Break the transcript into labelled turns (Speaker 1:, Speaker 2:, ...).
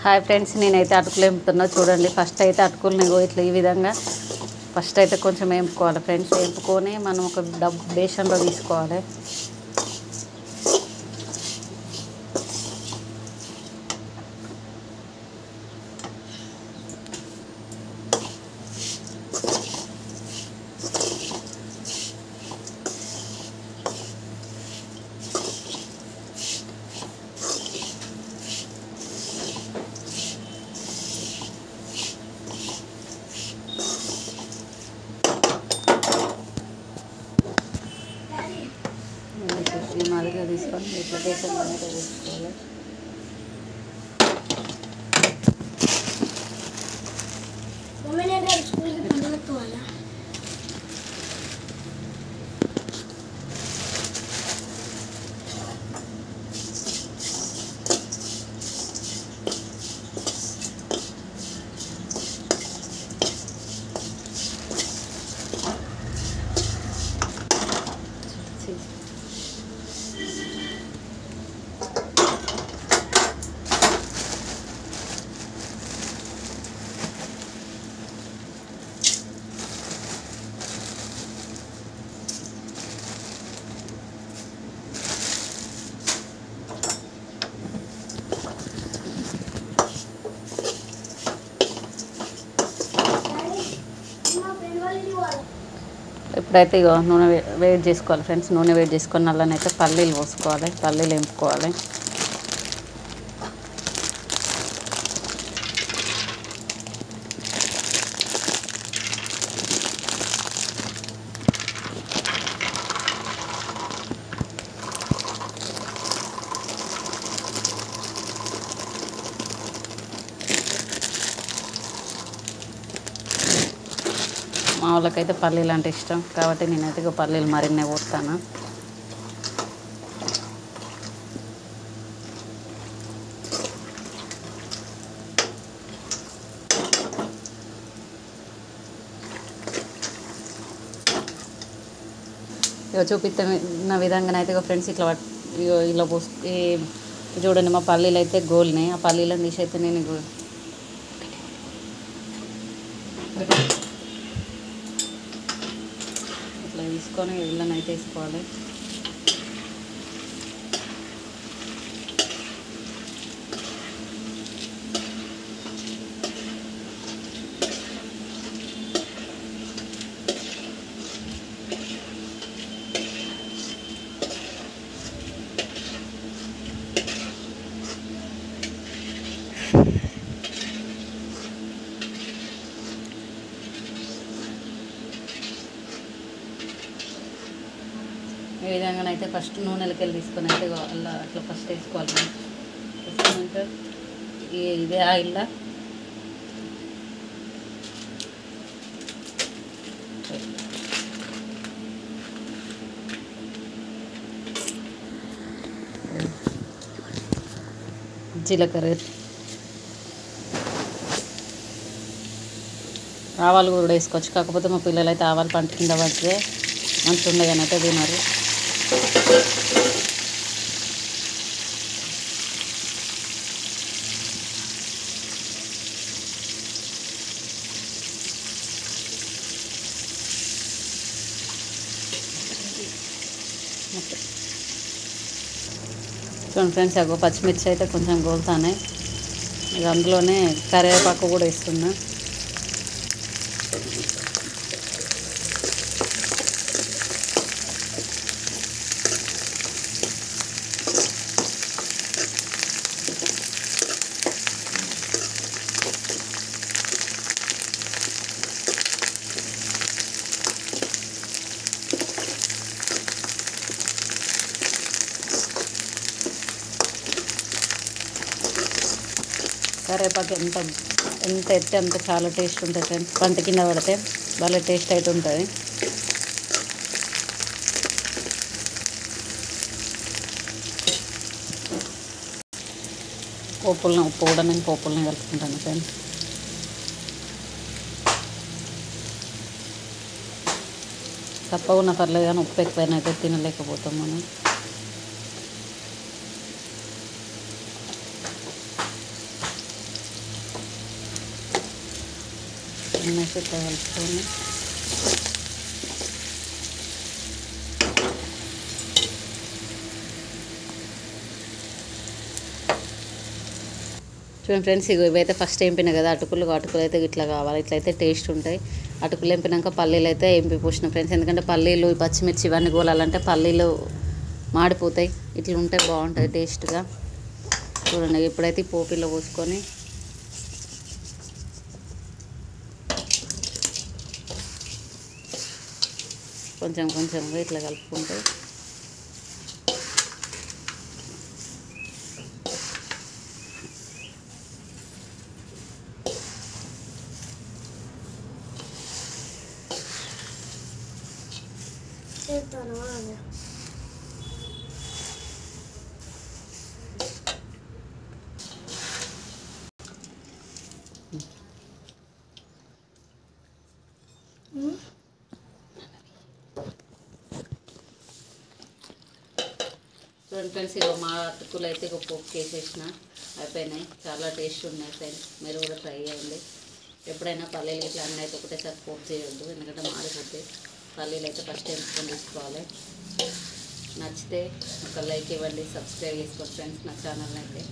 Speaker 1: Hi friends, నేనైతే అటుకులు వేపుతున్నా. చూడండి, ఫస్ట్ అయితే అటుకులు ఇట్లా ఈ విధంగా ఫస్ట్ అయితే కొంచెం వేపుకోవాలి ఫ్రెండ్స్. వేపుకొని మనం ఒక బేషన్లో తీసుకోవాలి. ఈ మాదిరిగా తీసుకొని ఇట్లా బేసన్ అనేది వేసుకోవాలి. ఇప్పుడైతే ఇగో నూనె వేడి చేసుకోవాలి ఫ్రెండ్స్. నూనె వేడి చేసుకొని నల్లనైతే పల్లీలు పోసుకోవాలి. పల్లీలు వేపుకోవాలి. మా వాళ్ళకైతే పల్లీలు అంటే ఇష్టం కాబట్టి నేనైతే ఇక పల్లీలు మరిన్నే పోస్తాను. ఇక చూపిస్తున్న విధంగానైతే ఇక ఫ్రెండ్స్ ఇట్లా ఇలా చూడండి, మా పల్లీలు అయితే గోల్నాయి. ఆ పల్లీలను తీసి అయితే నేను ఇట్లా తీసుకొని ఇళ్ళనైతే వేసుకోవాలి. ఈ విధంగానైతే ఫస్ట్ నూనెలకి వెళ్ళి తీసుకొని అయితే అలా అట్లా ఫస్ట్ వేసుకోవాలి. వేసుకున్నాక ఇదే ఆయిల్లో జీలకర్ర, ఆవాలు కూడా వేసుకోవచ్చు. కాకపోతే మా పిల్లలు అయితే ఆవాలు పంట కింద పడితే మంచిగా ఉండగానే అయితే తినరు. చూడండి ఫ్రెండ్స్, అగో పచ్చిమిర్చి అయితే కొంచెం గోలుతానే. ఇక అందులోనే కరివేపాకు కూడా వేస్తున్నా. కరివేపాకు ఎంత ఎత్తే అంత చాలా టేస్ట్ ఉంటుంది ఫ్రెండ్స్. పంట కింద పడితే భలే టేస్ట్ అయితే ఉంటుంది. ఉప్పు కూడా నేను పోపుల్ని కలుపుకుంటాను ఫ్రెండ్స్. తప్పకుండా పర్లేదు, కానీ ఉప్పు ఎక్కువైనా అయితే తినలేకపోతాం మనం. అనేసి ఇట్లా కలుపుకొని చూడండి ఫ్రెండ్స్, ఇవైతే ఫస్ట్ వేంపినా కదా అటుకులు అయితే ఇట్లా కావాలి, ఇట్లయితే టేస్ట్ ఉంటాయి. అటుకులు వేంపినాక పల్లీలు అయితే వేంపి పూసిన ఫ్రెండ్స్, ఎందుకంటే పల్లీలు పచ్చిమిర్చి ఇవన్నీ గోలాలంటే పల్లీలు మాడిపోతాయి, ఇట్లా ఉంటే బాగుంటుంది టేస్ట్గా. చూడండి ఇప్పుడైతే పోపిలో పోసుకొని కొంచెం కొంచెంగా ఇట్లా కలుపుకుంటే చూడండి ఫ్రెండ్స్, ఇక మా అటుకులు అయితే ఇక పోపు వేసేసిన అయిపోయినాయి. చాలా టేస్ట్ ఉన్నాయి ఫ్రెండ్స్, మీరు కూడా ట్రై చేయండి. ఎప్పుడైనా పల్లీలు ఇట్లా అన్నీ అయితే ఒకటేసారి పోపు చేయొద్దు, ఎందుకంటే మాడిపోతే. పల్లీలు అయితే ఫస్ట్ ఎంచుకొని తీసుకోవాలి. నచ్చితే ఒక లైక్ ఇవ్వండి, సబ్స్క్రైబ్ చేసుకోండి ఫ్రెండ్స్ నా ఛానల్ అయితే.